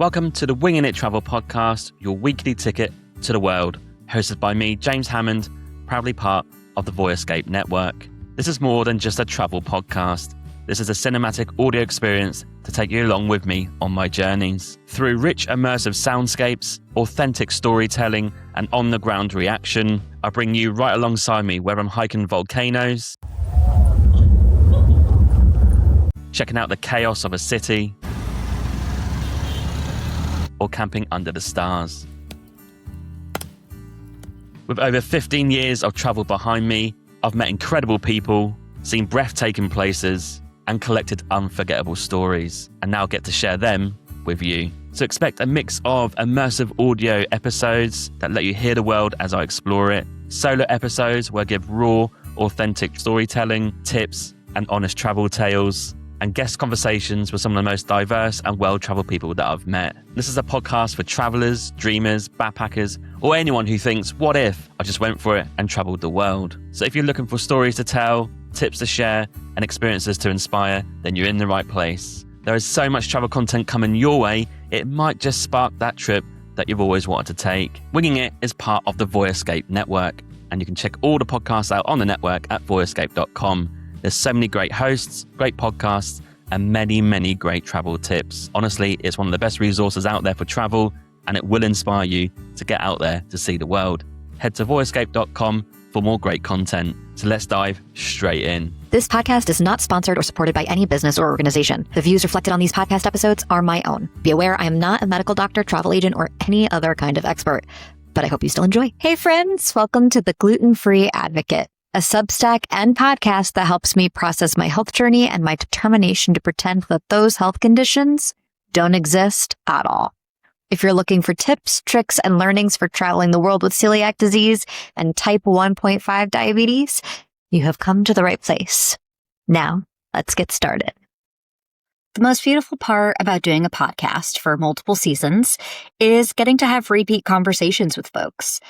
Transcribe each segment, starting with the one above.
Welcome to the Winging It Travel Podcast, your weekly ticket to the world, hosted by me, James Hammond, proudly part of the Voyescape Network. This is more than just a travel podcast. This is a cinematic audio experience to take you along with me on my journeys. Through rich, immersive soundscapes, authentic storytelling, and on-the-ground reaction, I bring you right alongside me where I'm hiking volcanoes, checking out the chaos of a city, or camping under the stars. With over 15 years of travel behind me, I've met incredible people, seen breathtaking places, and collected unforgettable stories, and now get to share them with you. So expect a mix of immersive audio episodes that let you hear the world as I explore it, solo episodes where I give raw, authentic storytelling, tips, and honest travel tales, and guest conversations with some of the most diverse and well-traveled people that I've met. This is a podcast for travelers, dreamers, backpackers, or anyone who thinks, what if I just went for it and traveled the world? So if you're looking for stories to tell, tips to share, and experiences to inspire, then you're in the right place. There is so much travel content coming your way, it might just spark that trip that you've always wanted to take. Winging It is part of the Voyescape Network, and you can check all the podcasts out on the network at voyescape.com. There's so many great hosts, great podcasts, and many, many great travel tips. Honestly, it's one of the best resources out there for travel, and it will inspire you to get out there to see the world. Head to voyescape.com for more great content. So let's dive straight in. This podcast is not sponsored or supported by any business or organization. The views reflected on these podcast episodes are my own. Be aware I am not a medical doctor, travel agent, or any other kind of expert, but I hope you still enjoy. Hey friends, welcome to the Gluten Free Advocate, a Substack and podcast that helps me process my health journey and my determination to pretend that those health conditions don't exist at all. If you're looking for tips, tricks, and learnings for traveling the world with celiac disease and type 1.5 diabetes, you have come to the right place. Now, let's get started. The most beautiful part about doing a podcast for multiple seasons is getting to have repeat conversations with folks.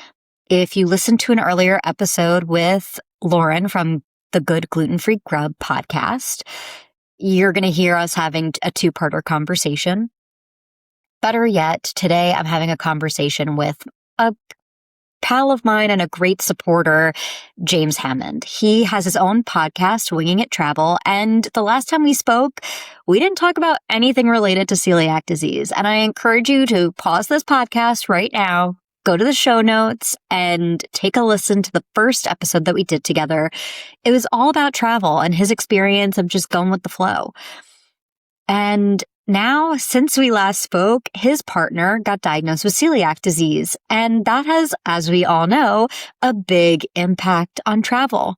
If you listened to an earlier episode with Lauren from the Good Gluten Free Grub podcast, you're going to hear us having a two-parter conversation. Better yet, today I'm having a conversation with a pal of mine and a great supporter, James Hammond. He has his own podcast, Winging It Travel, and the last time we spoke, we didn't talk about anything related to celiac disease. And I encourage you to pause this podcast right now, go to the show notes, and take a listen to the first episode that we did together. It was all about travel and his experience of just going with the flow. And now, since we last spoke, his partner got diagnosed with celiac disease, and that has, as we all know, a big impact on travel.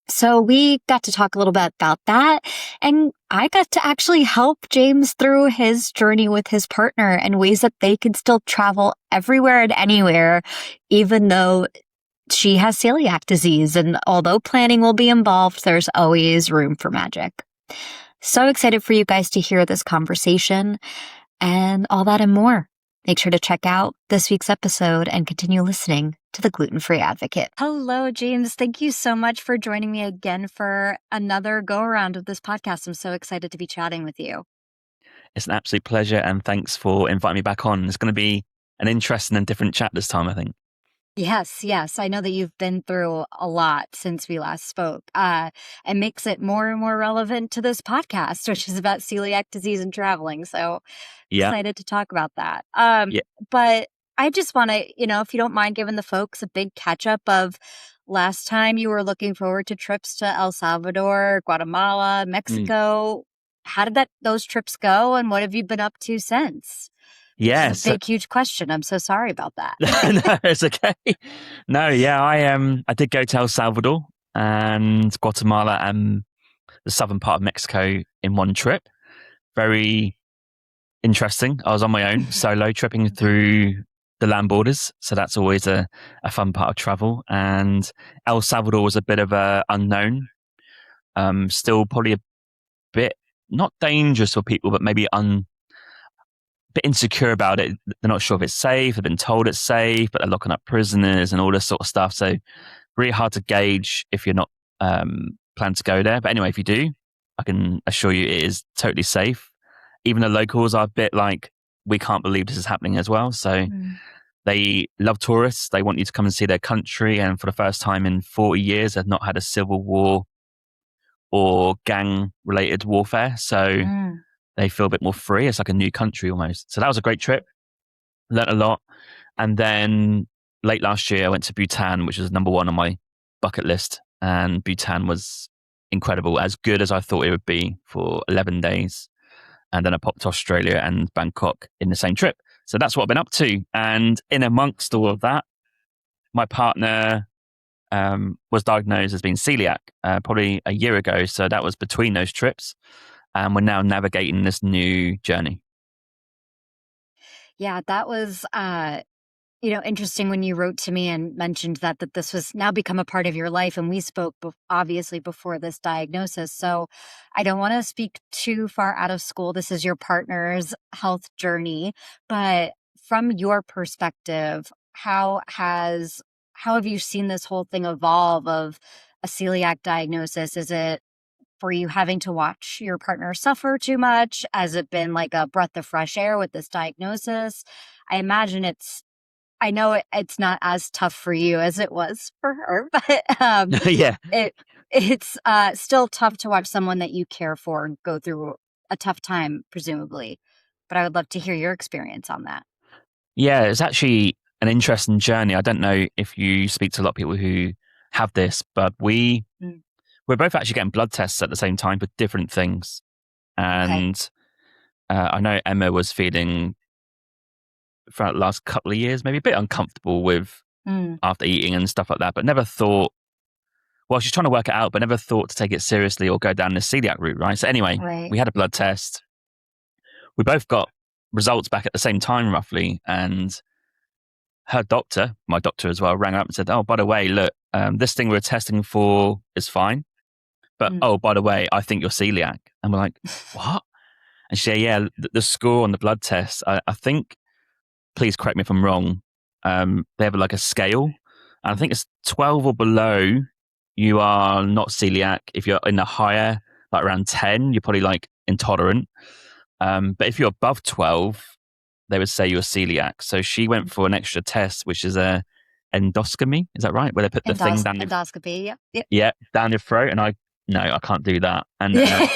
So we got to talk a little bit about that, and I got to actually help James through his journey with his partner and ways that they could still travel everywhere and anywhere, even though she has celiac disease. And although planning will be involved, there's always room for magic. So excited for you guys to hear this conversation and all that and more. Make sure to check out this week's episode and continue listening to the Gluten Free Advocate. Hello, James. Thank you so much for joining me again for another go-around of this podcast. I'm so excited to be chatting with you. It's an absolute pleasure, and thanks for inviting me back on. It's going to be an interesting and different chat this time, I think. Yes. I know that you've been through a lot since we last spoke. It makes it more and more relevant to this podcast, which is about celiac disease and traveling. So excited to talk about that. But I just want to, if you don't mind giving the folks a big catch up of last time you were looking forward to trips to El Salvador, Guatemala, Mexico. How did those trips go, and what have you been up to since? Yes. It's a big, huge question. I'm so sorry about that. No, it's okay. No, I did go to El Salvador and Guatemala and the southern part of Mexico in one trip. Very interesting. I was on my own, solo, tripping through the land borders. So that's always a fun part of travel. And El Salvador was a bit of a unknown. Still probably a bit, not dangerous for people, but maybe bit insecure about it. They're not sure if it's safe. They've been told it's safe, but they're locking up prisoners and all this sort of stuff. So really hard to gauge if you're not planning to go there. But anyway, if you do, I can assure you it is totally safe. Even the locals are a bit like, we can't believe this is happening as well. So they love tourists. They want you to come and see their country. And for the first time in 40 years, they've not had a civil war or gang-related warfare. So they feel a bit more free. It's like a new country almost. So that was a great trip. Learned a lot. And then late last year, I went to Bhutan, which was number one on my bucket list. And Bhutan was incredible, as good as I thought it would be, for 11 days. And then I popped to Australia and Bangkok in the same trip. So that's what I've been up to. And in amongst all of that, my partner was diagnosed as being celiac probably a year ago. So that was between those trips. And we're now navigating this new journey. Yeah, that was interesting when you wrote to me and mentioned that this was now become a part of your life. And we spoke obviously before this diagnosis. So I don't want to speak too far out of school. This is your partner's health journey. But from your perspective, how have you seen this whole thing evolve of a celiac diagnosis? Is it for you having to watch your partner suffer too much? Has it been like a breath of fresh air with this diagnosis? I imagine I know it's not as tough for you as it was for her, but Yeah. It's still tough to watch someone that you care for go through a tough time, presumably. But I would love to hear your experience on that. Yeah, it's actually an interesting journey. I don't know if you speak to a lot of people who have this, but we're both actually getting blood tests at the same time for different things. And I know Emma was feeling for the last couple of years, maybe a bit uncomfortable with after eating and stuff like that, but never thought, well, she's trying to work it out, but never thought to take it seriously or go down the celiac route, right? So anyway, we had a blood test. We both got results back at the same time, roughly. And her doctor, my doctor as well, rang up and said, oh, by the way, look, this thing we're testing for is fine. But, oh, by the way, I think you're celiac. And we're like, what? And she said, yeah, the score on the blood test, I think, please correct me if I'm wrong, they have like a scale. And I think it's 12 or below, you are not celiac. If you're in the higher, like around 10, you're probably like intolerant. But if you're above 12, they would say you're celiac. So she went for an extra test, which is a endoscopy. Is that right? Where they put the thing down endoscopy. Yeah, down your throat. And I can't do that. And yeah,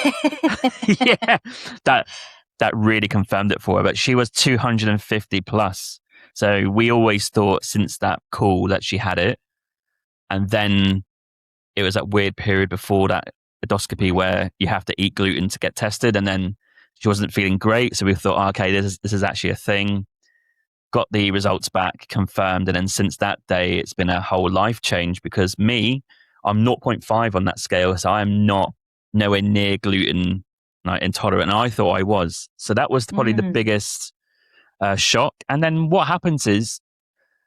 that really confirmed it for her. But she was 250 plus. So we always thought since that call that she had it. And then it was that weird period before that endoscopy where you have to eat gluten to get tested. And then she wasn't feeling great. So we thought, oh, okay, this is actually a thing. Got the results back, confirmed. And then since that day, it's been a whole life change because I'm 0.5 on that scale. So I'm nowhere near gluten intolerant. And I thought I was. So that was probably the biggest shock. And then what happens is,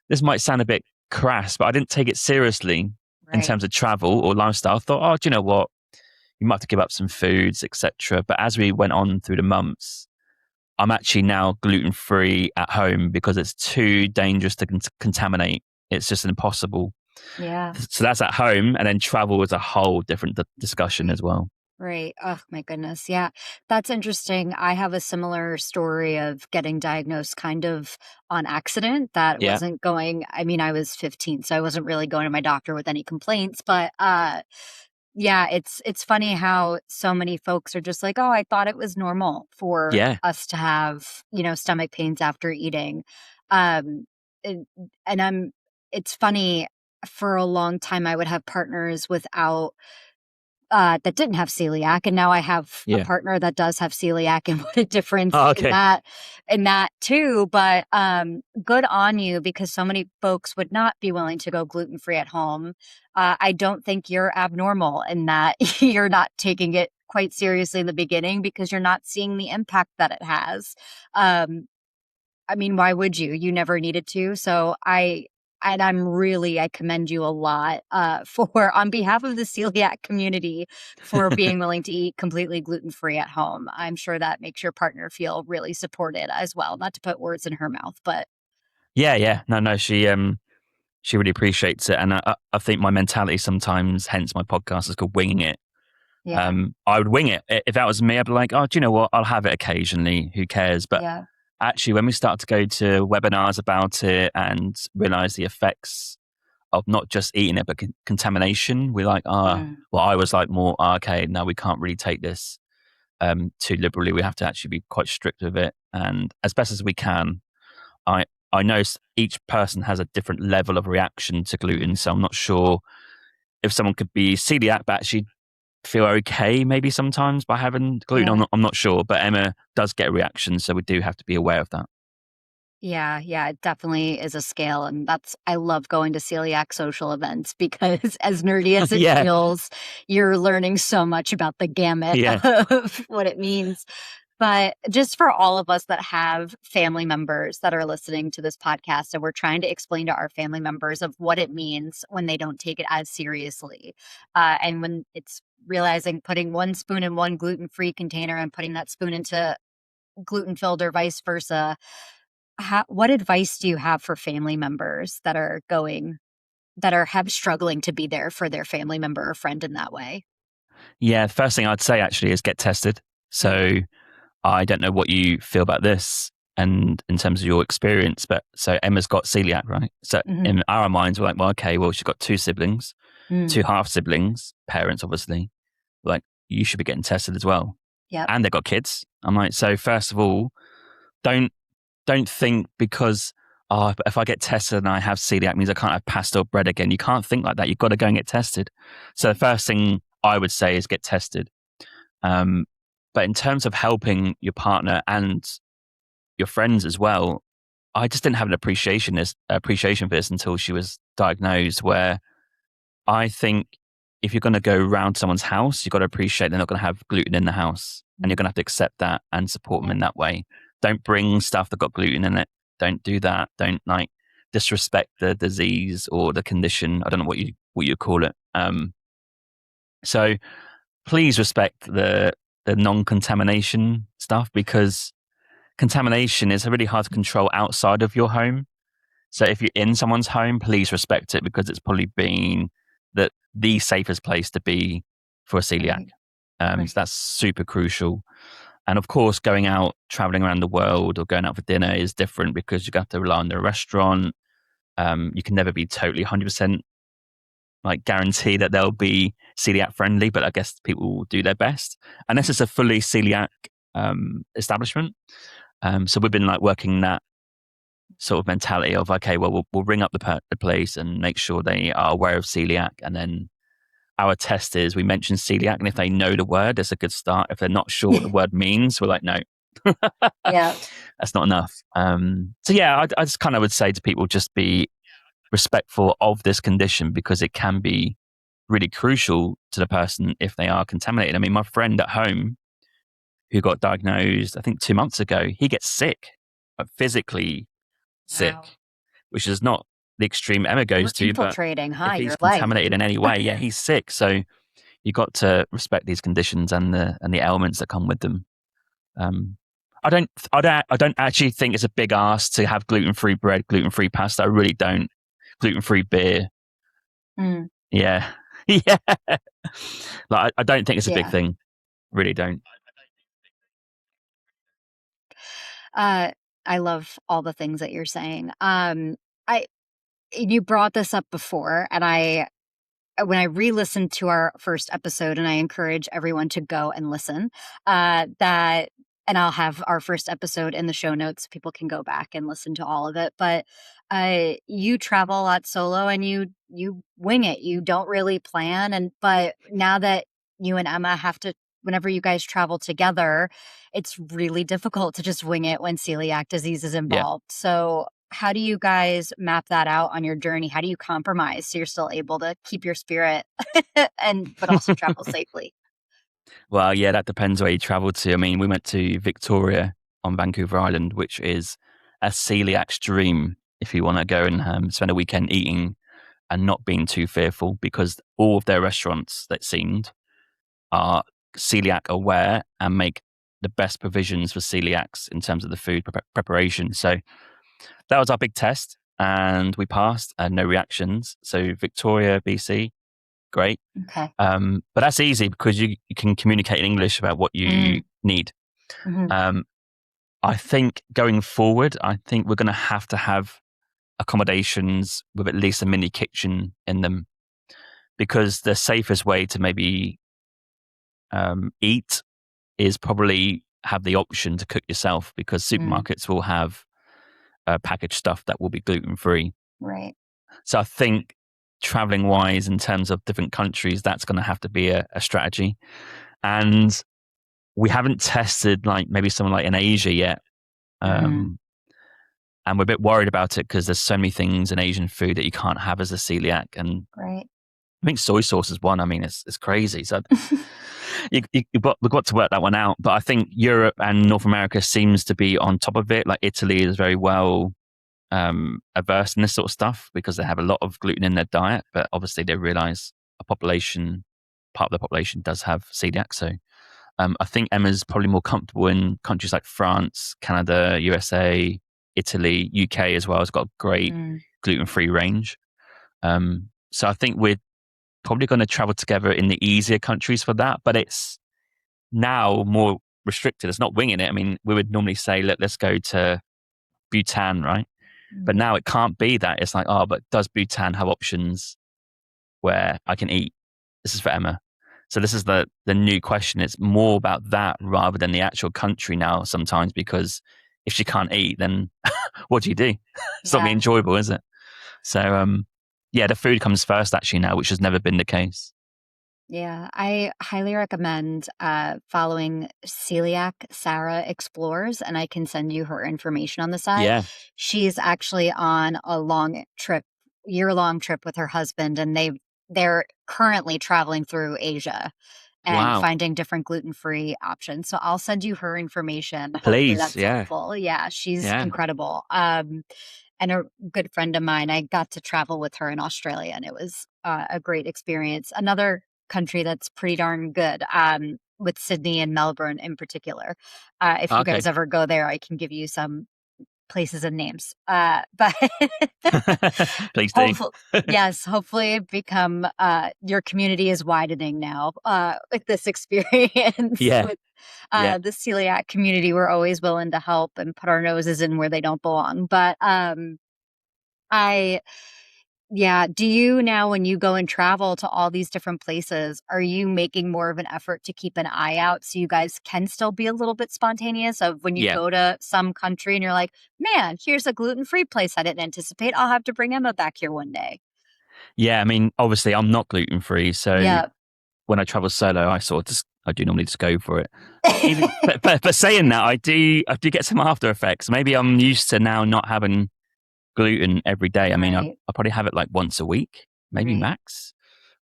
this might sound a bit crass, but I didn't take it seriously in terms of travel or lifestyle. I thought, oh, do you know what? You might have to give up some foods, etc. But as we went on through the months, I'm actually now gluten-free at home because it's too dangerous to contaminate. It's just impossible. Yeah. So that's at home. And then travel is a whole different discussion as well. Right. Oh, my goodness. Yeah. That's interesting. I have a similar story of getting diagnosed kind of on accident. That wasn't going, I was 15, so I wasn't really going to my doctor with any complaints. But yeah, it's funny how so many folks are just like, oh, I thought it was normal for us to have, stomach pains after eating. It's funny, for a long time, I would have partners without that didn't have celiac, and now I have a partner that does have celiac, and what a difference in that too. But good on you, because so many folks would not be willing to go gluten-free at home. I don't think you're abnormal in that you're not taking it quite seriously in the beginning because you're not seeing the impact that it has. Why would you? You never needed to. So I commend you a lot for, on behalf of the celiac community, for being willing to eat completely gluten-free at home. I'm sure that makes your partner feel really supported as well. Not to put words in her mouth, but yeah. No, she really appreciates it. And I think my mentality sometimes, hence my podcast, is called winging it. I would wing it. If that was me, I'd be like, oh, do you know what? I'll have it occasionally. Who cares? But actually, when we started to go to webinars about it and realize the effects of not just eating it, but contamination, we're like, I was like more, okay, no, we can't really take this too liberally. We have to actually be quite strict with it. And as best as we can, I know each person has a different level of reaction to gluten. So I'm not sure if someone could be celiac, but actually feel okay maybe sometimes by having gluten. Yeah. I'm not sure, but Emma does get a reaction. So we do have to be aware of that. Yeah, it definitely is a scale. And I love going to celiac social events because as nerdy as it Yeah. feels, you're learning so much about the gamut of what it means. But just for all of us that have family members that are listening to this podcast, and we're trying to explain to our family members of what it means when they don't take it as seriously. And when it's realizing putting one spoon in one gluten-free container and putting that spoon into gluten-filled or vice versa. What advice do you have for family members that are struggling to be there for their family member or friend in that way? Yeah. The first thing I'd say actually is get tested. So I don't know what you feel about this and in terms of your experience, but so Emma's got celiac, right? So in our minds, we're like, well, okay, well, she's got two siblings, two half siblings, parents, obviously. Like, you should be getting tested as well. Yep. And they've got kids. I'm like, so first of all, don't think because if I get tested and I have celiac means I can't have pasta or bread again. You can't think like that. You've got to go and get tested. So the first thing I would say is get tested. But in terms of helping your partner and your friends as well, I just didn't have an appreciation for this until she was diagnosed, where I think if you're going to go around someone's house, you've got to appreciate they're not going to have gluten in the house, and you're going to have to accept that and support them in that way. Don't bring stuff that got gluten in it. Don't do that. Don't disrespect the disease or the condition. I don't know what you call it. So please respect the non-contamination stuff, because contamination is really hard to control outside of your home. So if you're in someone's home, please respect it, because it's probably been the safest place to be for a celiac. So that's super crucial. And of course, going out, traveling around the world or going out for dinner is different, because you have to rely on the restaurant. You can never be totally 100% guarantee that they'll be celiac friendly, but I guess people will do their best. And this is a fully celiac establishment. So we've been working that sort of mentality of, okay, well, we'll ring up the place and make sure they are aware of celiac. And then our test is we mention celiac, and if they know the word, it's a good start. If they're not sure what the word means, we're like, no, that's not enough. So yeah, I just kind of would say to people, just be respectful of this condition, because it can be really crucial to the person if they are contaminated. I mean, my friend at home who got diagnosed, I think 2 months ago, he gets sick, physically sick, which is not the extreme Emma goes to, but if he's contaminated in any way, he's sick. So you got to respect these conditions and the ailments that come with them. I don't actually think it's a big ask to have gluten-free bread, gluten-free pasta. I really don't. Gluten-free beer. Yeah. Yeah. I don't think it's a big thing. Really don't. I love all the things that you're saying. You brought this up before, and when I re-listened to our first episode, and I encourage everyone to go and listen, and I'll have our first episode in the show notes. People can go back and listen to all of it. But you travel a lot solo, and you wing it. You don't really plan. But now that you and Emma have to, whenever you guys travel together, it's really difficult to just wing it when celiac disease is involved. Yeah. So how do you guys map that out on your journey? How do you compromise so you're still able to keep your spirit but also travel safely? Well, yeah, that depends where you travel to. I mean, we went to Victoria on Vancouver Island, which is a celiac's dream if you want to go and spend a weekend eating and not being too fearful, because all of their restaurants, that seemed, are celiac aware and make the best provisions for celiacs in terms of the food preparation. So that was our big test, and we passed and no reactions. So Victoria, BC, great. Okay. But that's easy because you can communicate in English about what you need. Mm-hmm. I think going forward, I think we're going to have accommodations with at least a mini kitchen in them, because the safest way to maybe eat is probably have the option to cook yourself, because supermarkets will have packaged stuff that will be gluten free. Right. So I think traveling wise, in terms of different countries, that's going to have to be a strategy. And we haven't tested like maybe someone like in Asia yet. And we're a bit worried about it because there's so many things in Asian food that you can't have as a celiac. And Right. I think soy sauce is one. I mean, it's we've got to work that one out. But I think Europe and North America seems to be on top of it. Like Italy is very well averse in this sort of stuff because they have a lot of gluten in their diet. But obviously they realize part of the population does have celiac. So I think Emma's probably more comfortable in countries like France, Canada, USA, Italy, UK as well. Has got a great gluten-free range. So I think we're probably going to travel together in the easier countries for that, but it's now more restricted. It's not winging it. I mean, we would normally say, let's go to Bhutan, right? But now it can't be that. It's like, but does Bhutan have options where I can eat? This is for Emma. So this is the new question. It's more about that rather than the actual country now sometimes, because if she can't eat, then what do you do? It's not really enjoyable, is it? So, the food comes first actually now, which has never been the case. Yeah, I highly recommend following Celiac Sarah Explores, and I can send you her information on the side. Yeah. She's actually on a year-long trip with her husband, and they're currently traveling through Asia and finding different gluten-free options. So I'll send you her information. Hopefully that's helpful. Yeah, she's incredible. And a good friend of mine, I got to travel with her in Australia, and it was a great experience. Another country that's pretty darn good, with Sydney and Melbourne in particular. If you guys ever go there, I can give you some places and names. But please do. Hopefully become your community is widening now with this experience. Yeah. With the celiac community, we're always willing to help and put our noses in where they don't belong. But do you now, when you go and travel to all these different places, are you making more of an effort to keep an eye out so you guys can still be a little bit spontaneous of when you go to some country and you're like, man, here's a gluten-free place I didn't anticipate. I'll have to bring Emma back here one day. Yeah, I mean, obviously I'm not gluten-free. So when I travel solo, I do normally just go for it. but saying that, I do get some after effects. Maybe I'm used to now not having gluten every day. I mean, I probably have it like once a week, maybe max.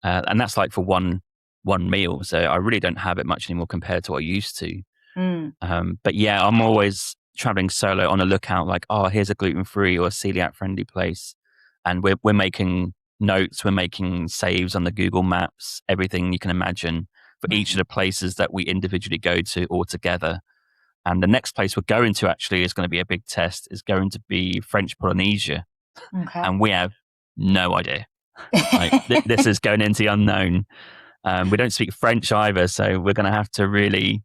And that's like for one meal. So I really don't have it much anymore compared to what I used to. But yeah, I'm always traveling solo on a lookout like, here's a gluten-free or a celiac friendly place. And we're making notes, we're making saves on the Google Maps, everything you can imagine for each of the places that we individually go to all together. And the next place we're going to actually is going to be a big test, is going to be French Polynesia. Okay. And we have no idea. Like, this is going into the unknown. We don't speak French either, so we're going to have to really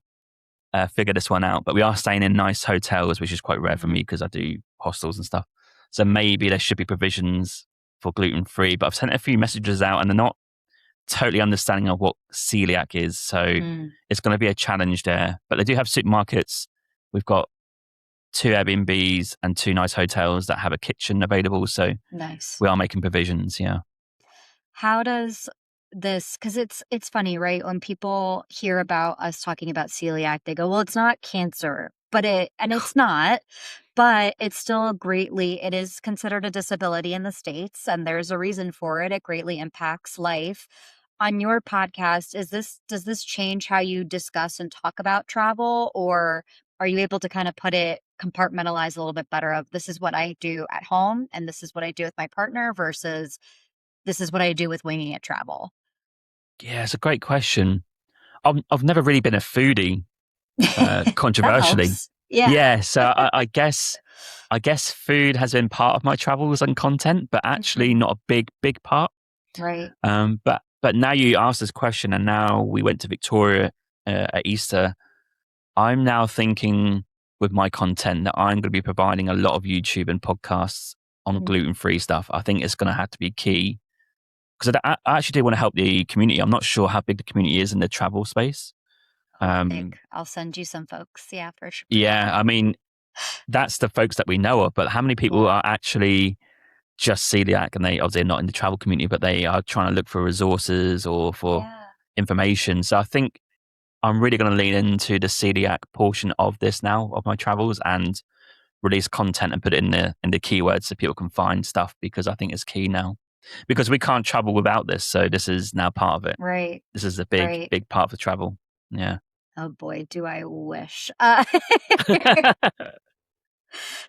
figure this one out. But we are staying in nice hotels, which is quite rare for me because I do hostels and stuff. So maybe there should be provisions for gluten-free. But I've sent a few messages out and they're not totally understanding of what celiac is. So it's going to be a challenge there. But they do have supermarkets. We've got 2 Airbnbs and 2 nice hotels that have a kitchen available. So nice. We are making provisions. Yeah. How does this, because it's funny, right? When people hear about us talking about celiac, they go, well, it's not cancer, and it's not, but it's still it is considered a disability in the States, and there's a reason for it. It greatly impacts life. On your podcast, does this change how you discuss and talk about travel, or are you able to kind of compartmentalize a little bit better of this is what I do at home and this is what I do with my partner versus this is what I do with winging it travel? Yeah, it's a great question. I've never really been a foodie, controversially. Yeah. So I guess food has been part of my travels and content, but actually not a big part. Right. But now you asked this question, and now we went to Victoria at Easter. I'm now thinking with my content that I'm going to be providing a lot of YouTube and podcasts on gluten-free stuff. I think it's going to have to be key because I actually do want to help the community. I'm not sure how big the community is in the travel space. Big. I'll send you some folks. Yeah, for sure. Yeah, I mean, that's the folks that we know of, but how many people are actually just celiac and they obviously are not in the travel community, but they are trying to look for resources or for information. So I think I'm really going to lean into the celiac portion of this now, of my travels, and release content and put it in the keywords so people can find stuff, because I think it's key now. Because we can't travel without this, so this is now part of it. Right. This is a big part of the travel. Yeah. Oh boy, do I wish.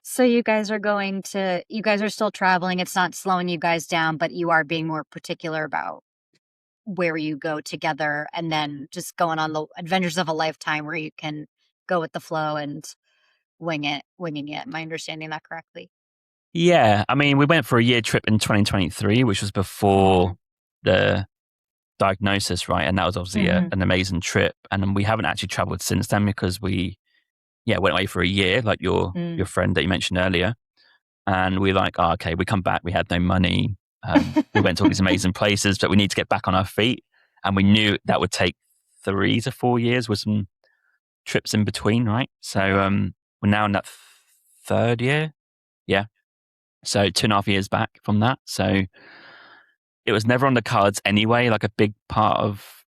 So you guys are still traveling. It's not slowing you guys down, but you are being more particular about where you go together, and then just going on the adventures of a lifetime where you can go with the flow and winging it. Am I understanding that correctly? Yeah. I mean, we went for a year trip in 2023, which was before the diagnosis, right? And that was obviously an amazing trip. And we haven't actually traveled since then because we went away for a year, like your friend that you mentioned earlier. And we're like, oh, okay, we come back, we had no money. We went to all these amazing places, but we need to get back on our feet. And we knew that would take 3 to 4 years with some trips in between, right? So we're now in that third year. Yeah. So 2.5 years back from that. So it was never on the cards anyway. Like a big part of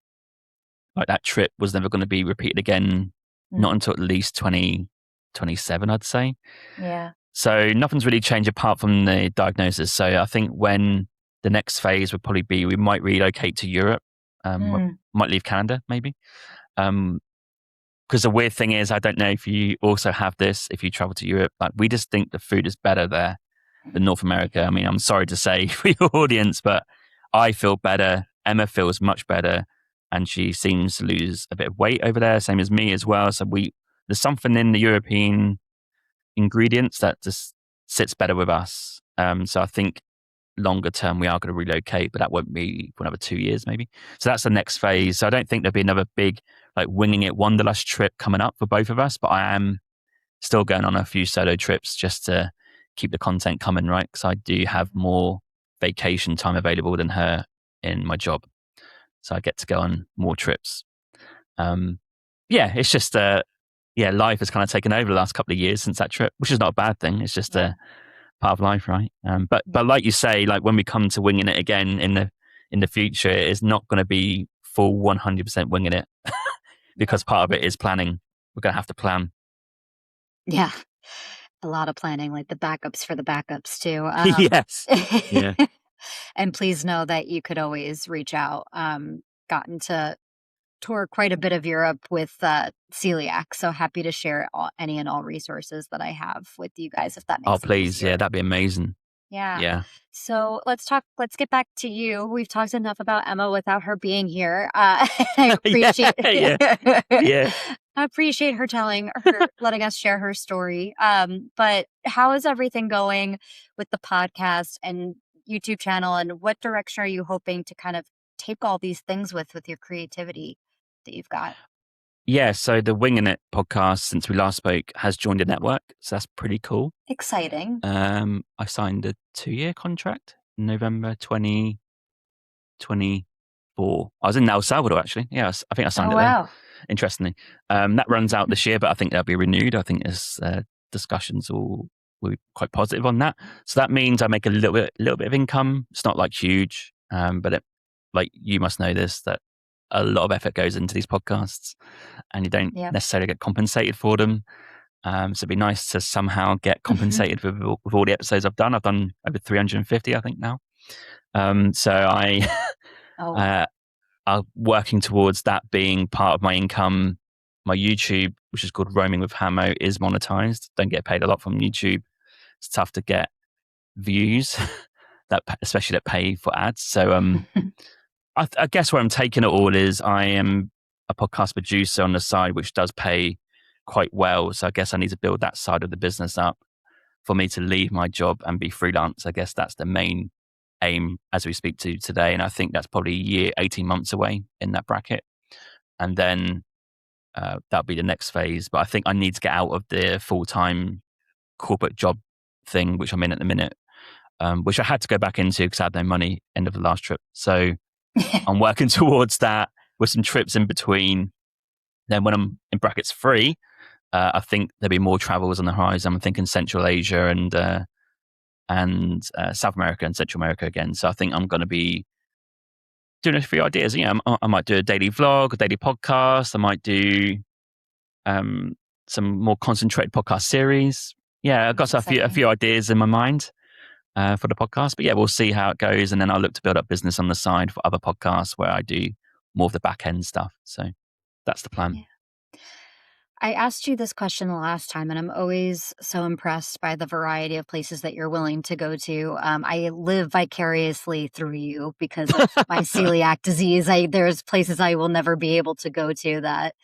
like that trip was never going to be repeated again, not until at least 2027, I'd say. Yeah. So nothing's really changed apart from the diagnosis. So I think when the next phase would probably be, we might relocate to Europe, might leave Canada maybe. Because the weird thing is, I don't know if you also have this, if you travel to Europe, like we just think the food is better there than North America. I mean, I'm sorry to say for your audience, but I feel better. Emma feels much better. And she seems to lose a bit of weight over there, same as me as well. So there's something in the European ingredients that just sits better with us. So I think longer term we are going to relocate, but that won't be for another 2 years maybe. So that's the next phase. So I don't think there'll be another big like winging it wanderlust trip coming up for both of us, but I am still going on a few solo trips just to keep the content coming, right? Because I do have more vacation time available than her in my job. So I get to go on more trips. It's just life has kind of taken over the last couple of years since that trip, which is not a bad thing. It's just a part of life, right? But like you say, like when we come to winging it again in the future, it's not going to be full 100% winging it because part of it is planning. We're going to have to plan. Yeah, a lot of planning, like the backups for the backups too. Yes. Yeah. And please know that you could always reach out. Gotten to tour quite a bit of Europe with celiac, so happy to share any and all resources that I have with you guys if that makes it please easier. Yeah, that'd be amazing. Yeah. So let's get back to you. We've talked enough about Emma without her being here. I appreciate Yeah. I appreciate her letting us share her story. But how is everything going with the podcast and YouTube channel, and what direction are you hoping to kind of take all these things with your creativity that you've got? Yeah, so the Winging It podcast, since we last spoke, has joined a network. So that's pretty cool. Exciting. I signed a 2-year contract in November 2024. I was in El Salvador, actually. Yeah, I think I signed it there. Interestingly. That runs out this year, but I think that'll be renewed. I think there's discussions will be quite positive on that. So that means I make a little bit of income. It's not like huge, but like you must know this, that a lot of effort goes into these podcasts and you don't necessarily get compensated for them. So it'd be nice to somehow get compensated with all the episodes I've done. I've done over 350, I think now. So I'm working towards that being part of my income. My YouTube, which is called Roaming with Hamo, is monetized. Don't get paid a lot from YouTube. It's tough to get views, especially that pay for ads. So I guess where I'm taking it all is I am a podcast producer on the side, which does pay quite well. So I guess I need to build that side of the business up for me to leave my job and be freelance. I guess that's the main aim as we speak to today. And I think that's probably a year, 18 months away in that bracket. And then that'll be the next phase. But I think I need to get out of the full-time corporate job thing, which I'm in at the minute, which I had to go back into because I had no money end of the last trip. So I'm working towards that with some trips in between. Then when I'm in brackets free, I think there'll be more travels on the horizon. I'm thinking Central Asia and South America and Central America again. So I think I'm going to be doing a few ideas. I might do a daily vlog, a daily podcast. I might do some more concentrated podcast series. Yeah, I've got a few ideas in my mind for the podcast. But yeah, we'll see how it goes. And then I'll look to build up business on the side for other podcasts where I do more of the back end stuff. So that's the plan. Yeah. I asked you this question the last time, and I'm always so impressed by the variety of places that you're willing to go to. I live vicariously through you because of my celiac disease. There's places I will never be able to go to that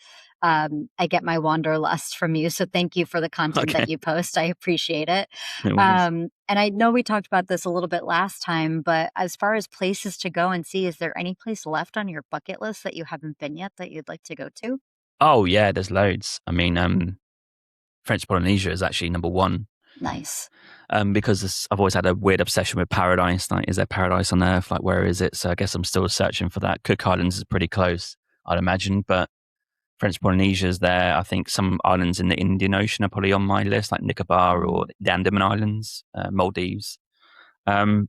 I get my wanderlust from you. So thank you for the content that you post. I appreciate it. And I know we talked about this a little bit last time, but as far as places to go and see, is there any place left on your bucket list that you haven't been yet that you'd like to go to? Oh yeah, there's loads. I mean, French Polynesia is actually number one. Nice. Because I've always had a weird obsession with paradise. Like, is there paradise on Earth? Like, where is it? So I guess I'm still searching for that. Cook Islands is pretty close, I'd imagine, but French Polynesia is there. I think some islands in the Indian Ocean are probably on my list, like Nicobar or the Andaman Islands, Maldives. But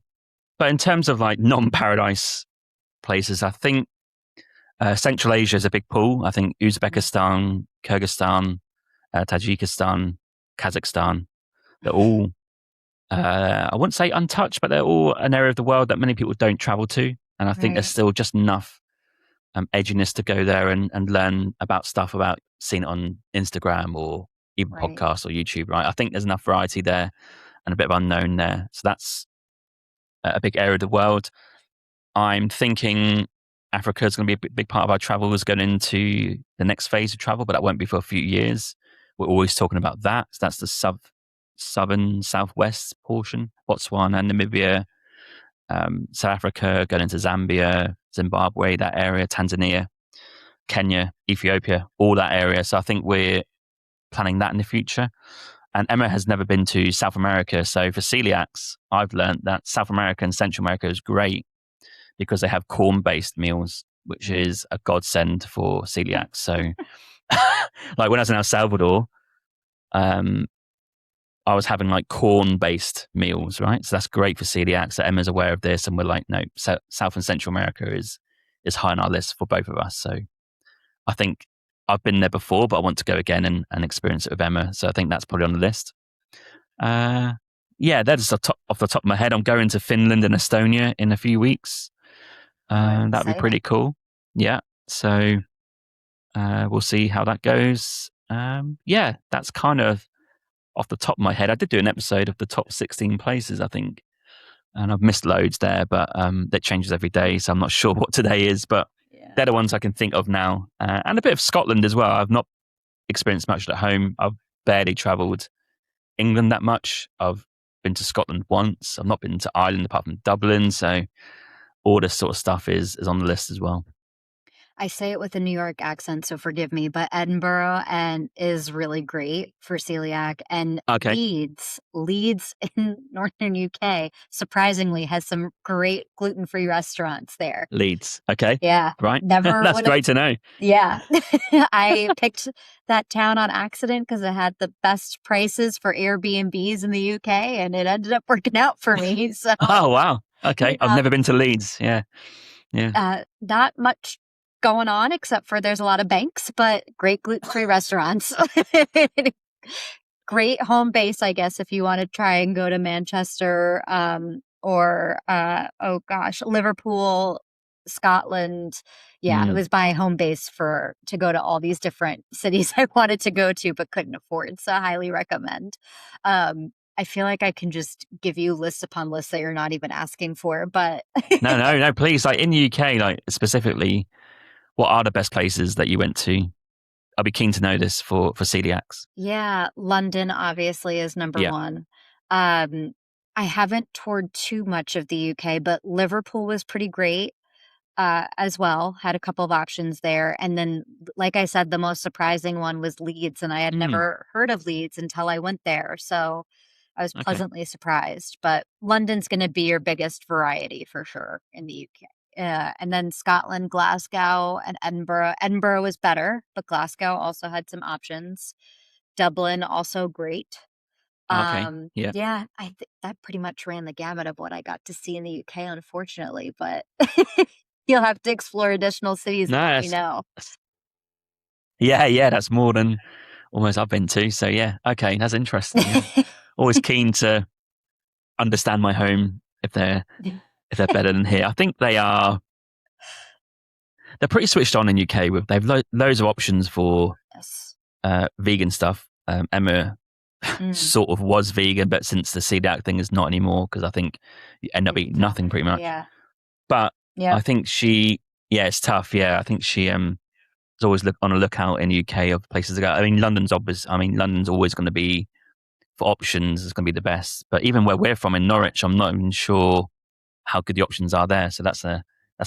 in terms of like non-paradise places, I think Central Asia is a big pull. I think Uzbekistan, Kyrgyzstan, Tajikistan, Kazakhstan, they're all, I wouldn't say untouched, but they're all an area of the world that many people don't travel to. And I think there's still just enough edginess to go there and learn about stuff about seeing it on Instagram or even podcasts or YouTube, right? I think there's enough variety there and a bit of unknown there. So that's a big area of the world. I'm thinking Africa is going to be a big part of our travels going into the next phase of travel, but that won't be for a few years. We're always talking about that. So that's the southern, southwest portion, Botswana, Namibia, South Africa, going into Zambia, Zimbabwe, that area, Tanzania, Kenya, Ethiopia, all that area. So I think we're planning that in the future. And Emma has never been to South America. So for celiacs, I've learned that South America and Central America is great because they have corn-based meals, which is a godsend for celiacs. So like when I was in El Salvador, I was having like corn-based meals, right? So that's great for celiacs. So Emma's aware of this, and we're like, no, South and Central America is high on our list for both of us. So I think I've been there before, but I want to go again and experience it with Emma. So I think that's probably on the list. Yeah, that's off the top of my head. I'm going to Finland and Estonia in a few weeks. That'd be pretty cool. Yeah. So we'll see how that goes. Yeah, that's kind of off the top of my head. I did do an episode of the top 16 places, I think, and I've missed loads there, but that changes every day. So I'm not sure what today is, but they're the ones I can think of now. And a bit of Scotland as well. I've not experienced much at home. I've barely travelled England that much. I've been to Scotland once. I've not been to Ireland apart from Dublin. So all this sort of stuff is on the list as well. I say it with a New York accent, so forgive me, but Edinburgh is really great for celiac. And Leeds in northern UK, surprisingly, has some great gluten-free restaurants there. Leeds, okay. Yeah. Right. That's great to know. Yeah. I picked that town on accident because it had the best prices for Airbnbs in the UK, and it ended up working out for me. So. Oh, wow. Okay. I've never been to Leeds. Yeah. Not much going on except for there's a lot of banks, but great gluten-free restaurants. Great home base, I guess, if you want to try and go to Manchester or Liverpool, Scotland. Yeah, it was my home base to go to all these different cities I wanted to go to but couldn't afford. So I highly recommend. I feel like I can just give you lists upon lists that you're not even asking for, but no, please. Like in the UK, like specifically, what are the best places that you went to? I'd be keen to know this for celiacs. Yeah, London obviously is number one. I haven't toured too much of the UK, but Liverpool was pretty great. as well. Had a couple of options there. And then, like I said, the most surprising one was Leeds. And I had never heard of Leeds until I went there. So I was pleasantly surprised. But London's going to be your biggest variety for sure in the UK. And then Scotland, Glasgow, and Edinburgh. Edinburgh was better, but Glasgow also had some options. Dublin, also great. Yeah, that pretty much ran the gamut of what I got to see in the UK, unfortunately, but you'll have to explore additional cities and let me know. Yeah, that's more than almost I've been to. So yeah, okay, that's interesting. Yeah. Always keen to understand my home if they're better than here. I think they're pretty switched on in UK. They've loads of options for vegan stuff. Emma sort of was vegan, but since the celiac thing is not anymore, because I think you end up eating nothing pretty much. Yeah. But I think it's tough. Yeah, I think she is always on a lookout in the UK of places to go. I mean, London's always going to be, for options, it's going to be the best. But even where we're from in Norwich, I'm not even sure how good the options are there. So that's a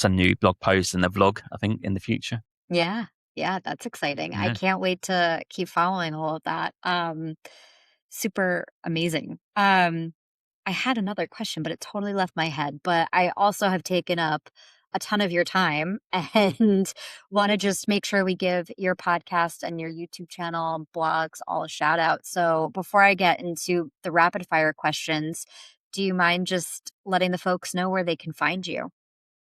new blog post and a vlog, I think, in the future. Yeah, that's exciting. Yeah. I can't wait to keep following all of that. Super amazing. I had another question, but it totally left my head. But I also have taken up a ton of your time and want to just make sure we give your podcast and your YouTube channel, blogs, all a shout out. So before I get into the rapid fire questions, do you mind just letting the folks know where they can find you?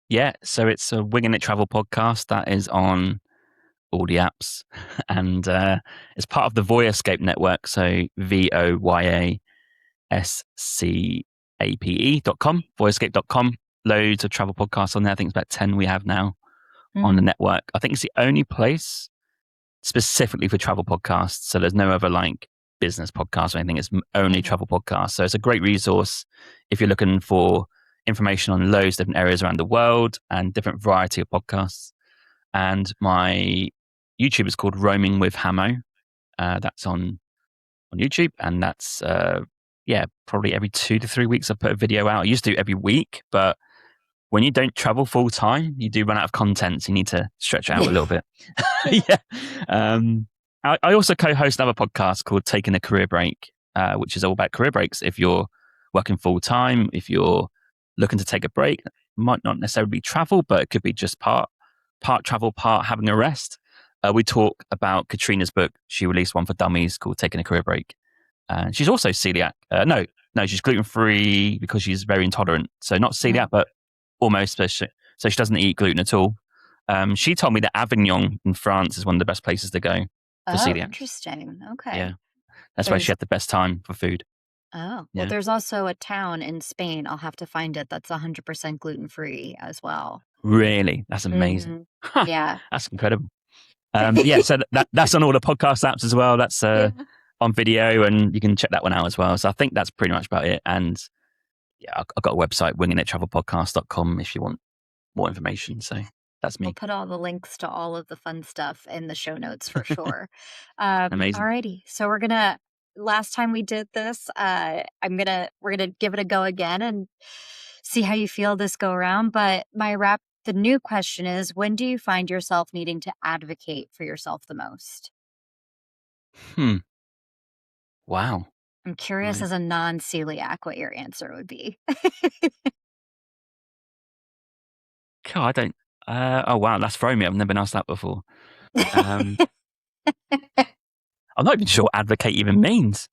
Yeah, so it's a Winging It Travel podcast that is on all the apps, and it's part of the Voyascape network. So voyascape.com, voyascape.com. Loads of travel podcasts on there. I think it's about 10 we have now on the network. I think it's the only place specifically for travel podcasts. So there's no other like business podcast or anything. It's only travel podcasts. So it's a great resource if you're looking for information on loads of different areas around the world and different variety of podcasts. And my YouTube is called Roaming with Hamo. That's on YouTube, and that's probably every 2 to 3 weeks I put a video out. I used to do every week, but when you don't travel full time, you do run out of content, so you need to stretch it out a little bit. I also co-host another podcast called Taking a Career Break, which is all about career breaks. If you're working full time, if you're looking to take a break, it might not necessarily be travel, but it could be just part travel, part having a rest. We talk about Katrina's book. She released one for dummies called Taking a Career Break. She's also celiac. No, she's gluten free because she's very intolerant. So not celiac, but almost. So she doesn't eat gluten at all. She told me that Avignon in France is one of the best places to go for celiac. Interesting. Okay. Yeah, that's why she had the best time for food. Oh, well, there's also a town in Spain. I'll have to find it. That's 100% gluten free as well. Really? That's amazing. Yeah. That's incredible. So that's on all the podcast apps as well. That's on video, and you can check that one out as well. So I think that's pretty much about it. And I've got a website, wingingittravelpodcast.com, if you want more information. So that's me. We'll put all the links to all of the fun stuff in the show notes for sure. Amazing. Alrighty. So last time we did this, we're gonna give it a go again and see how you feel this go around. But the new question is, when do you find yourself needing to advocate for yourself the most? Wow. I'm curious as a non-celiac what your answer would be. God, I don't. Oh wow, that's thrown me. I've never been asked that before. I'm not even sure what advocate even means.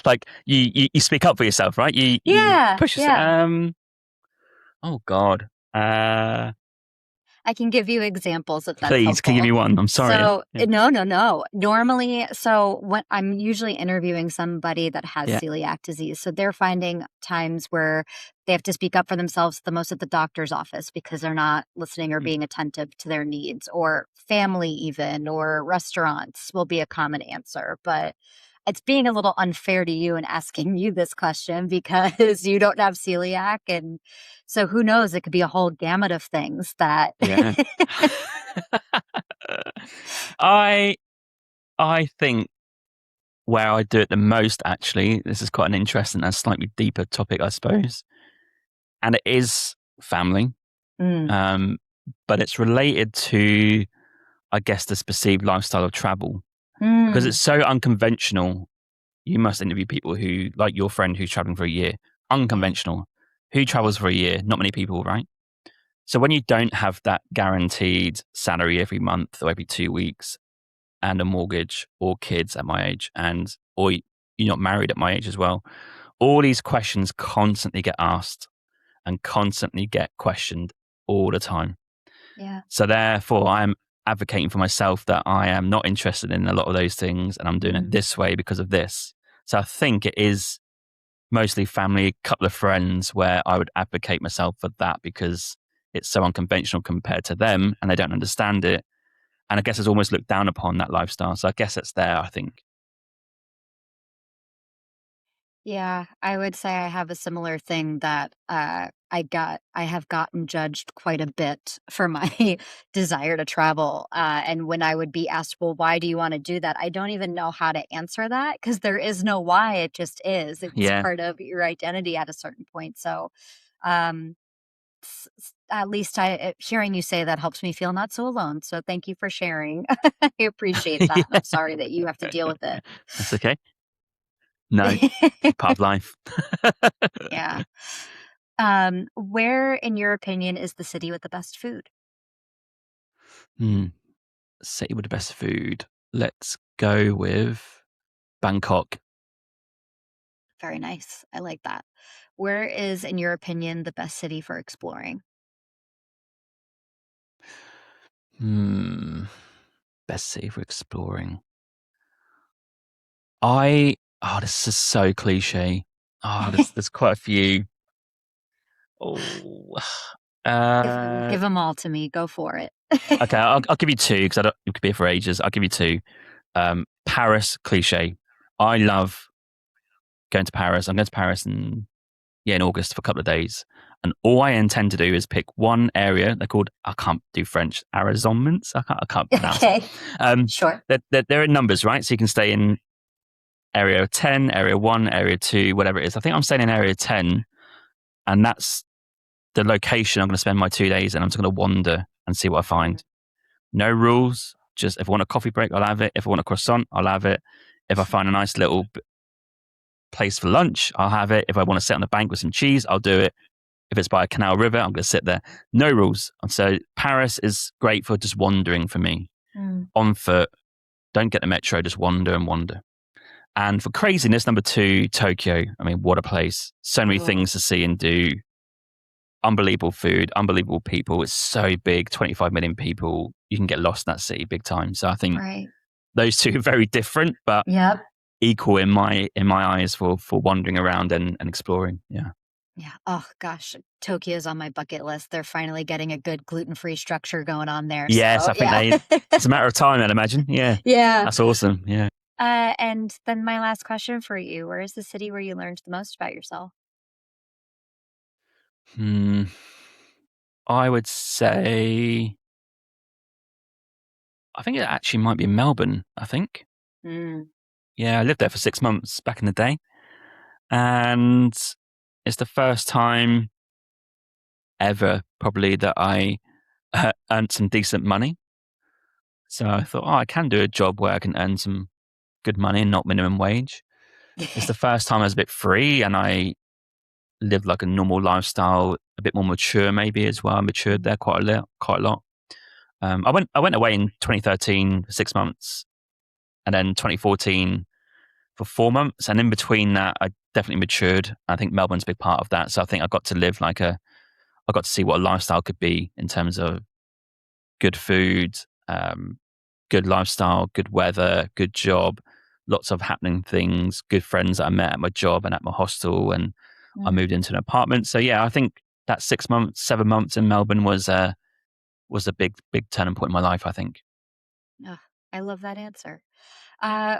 Like you speak up for yourself, right? You push yourself. Oh God. I can give you examples if that's Please, helpful. can you give me one? I'm sorry. So, no. Normally, when I'm usually interviewing somebody that has celiac disease, so they're finding times where they have to speak up for themselves the most at the doctor's office because they're not listening or being attentive to their needs, or family even, or restaurants will be a common answer. But it's being a little unfair to you and asking you this question because you don't have celiac. And so who knows, it could be a whole gamut of things that. Yeah. I think where I do it the most, actually, this is quite an interesting and slightly deeper topic, I suppose. And it is family. but it's related to, I guess, this perceived lifestyle of travel because it's so unconventional. You must interview people who, like your friend who's traveling for a year, unconventional. Who travels for a year? Not many people, right? So when you don't have that guaranteed salary every month or every 2 weeks and a mortgage or kids at my age or you're not married at my age as well, all these questions constantly get asked and constantly get questioned all the time. Yeah. So therefore, I'm advocating for myself that I am not interested in a lot of those things and I'm doing it this way because of this. So I think it is mostly family, a couple of friends where I would advocate myself for that because it's so unconventional compared to them and they don't understand it. And I guess it's almost looked down upon, that lifestyle. So I guess it's there, I think. Yeah, I would say I have a similar thing that I have gotten judged quite a bit for my desire to travel. And when I would be asked, well, why do you want to do that? I don't even know how to answer that because there is no why. It just is. It's Yeah. part of your identity at a certain point. So, um, at least hearing you say that helps me feel not so alone. So thank you for sharing. I appreciate that. I'm sorry that you have to deal with it. That's okay. No, it's part of life. Yeah. Where, in your opinion, is the city with the best food? City with the best food. Let's go with Bangkok. Very nice. I like that. Where is, in your opinion, the best city for exploring? Best city for exploring. This is so cliche. There's quite a few. Oh, Give them all to me. Go for it. okay. I'll give you two because you could be here for ages. I'll give you two. Paris, cliche. I love going to Paris. I'm going to Paris in August for a couple of days. And all I intend to do is pick one area. They're called, I can't do French, arrondissements. I can't pronounce it. Sure. They're in numbers, right? So you can stay in area 10, area 1, area 2, whatever it is. I think I'm staying in area 10. And that's the location I'm going to spend my 2 days. And I'm just going to wander and see what I find. No rules. Just if I want a coffee break, I'll have it. If I want a croissant, I'll have it. If I find a nice little place for lunch, I'll have it. If I want to sit on the bank with some cheese, I'll do it. If it's by a canal river, I'm going to sit there. No rules. And so Paris is great for just wandering for me. On foot. Don't get the metro, just wander and wander. And for craziness, number 2, Tokyo. I mean, what a place. So many things to see and do. Unbelievable food, unbelievable people. It's so big, 25 million people. You can get lost in that city big time. So I think those two are very different, but equal in my eyes for wandering around and exploring. Yeah. Yeah. Oh gosh, Tokyo's on my bucket list. They're finally getting a good gluten-free structure going on there. Yes, so, I think it's a matter of time, I'd imagine. Yeah. Yeah. That's awesome. Yeah. And then my last question for you: where is the city where you learned the most about yourself? I would say, I think it actually might be Melbourne. I think. Yeah, I lived there for 6 months back in the day, and it's the first time ever probably that I earned some decent money. So I thought, I can do a job where I can earn some good money and not minimum wage. It's the first time I was a bit free and I lived like a normal lifestyle, a bit more mature maybe as well. I matured there quite a lot. I went away in 2013 for 6 months, and then 2014 for 4 months, and in between that, I definitely matured. I think Melbourne's a big part of that. So I think I got to live I got to see what a lifestyle could be in terms of good food, good lifestyle, good weather, good job, lots of happening things, good friends that I met at my job and at my hostel, and I moved into an apartment. So yeah, I think that 6 months, 7 months in Melbourne was a big turning point in my life, I think. Oh, I love that answer.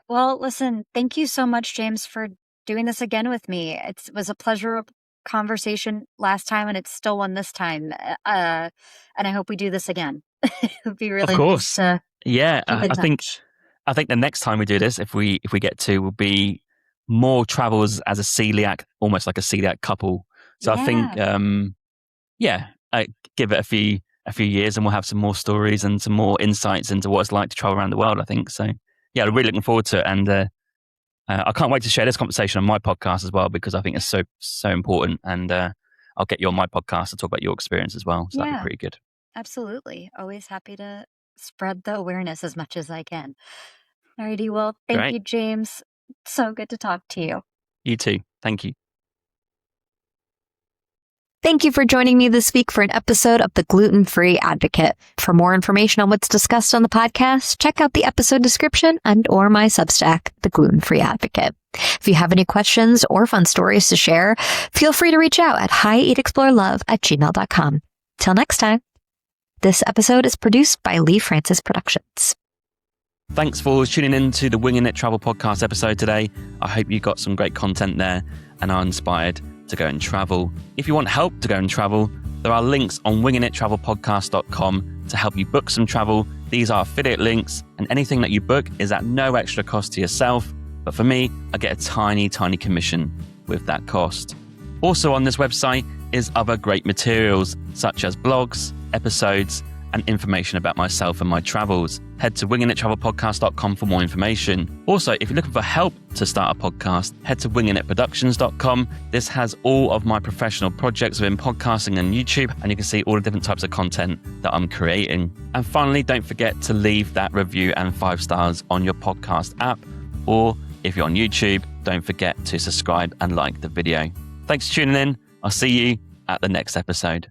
Well, listen, thank you so much, James, for doing this again with me. It was a pleasurable conversation last time, and it's still one this time. And I hope we do this again. It would be really of course. Nice to yeah, keep in touch. I think the next time we do this, if we get to, will be more travels as a celiac, almost like a celiac couple. So I think, I give it a few a few years and we'll have some more stories and some more insights into what it's like to travel around the world, I think. So yeah, I'm really looking forward to it. And I can't wait to share this conversation on my podcast as well, because I think it's so important. And I'll get you on my podcast to talk about your experience as well. So that'd be pretty good. Absolutely. Always happy to spread the awareness as much as I can. Alrighty. Well, thank you, James. So good to talk to you. You too. Thank you. Thank you for joining me this week for an episode of the Gluten Free Advocate. For more information on what's discussed on the podcast, check out the episode description and or my Substack, The Gluten Free Advocate. If you have any questions or fun stories to share, feel free to reach out at hieateexplorelove@gmail.com. Till next time. This episode is produced by Leigh Francis Productions. Thanks for tuning in to the Winging It Travel Podcast episode today. I hope you got some great content there and are inspired to go and travel. If you want help to go and travel, there are links on wingingittravelpodcast.com to help you book some travel. These are affiliate links, and anything that you book is at no extra cost to yourself. But for me, I get a tiny commission with that cost. Also on this website is other great materials such as blogs, episodes, and information about myself and my travels. Head to wingingittravelpodcast.com for more information. Also, if you're looking for help to start a podcast, head to wingingitproductions.com. This has all of my professional projects within podcasting and YouTube, and you can see all the different types of content that I'm creating. And finally, don't forget to leave that review and 5 stars on your podcast app, or if you're on YouTube, don't forget to subscribe and like the video. Thanks for tuning in. I'll see you at the next episode.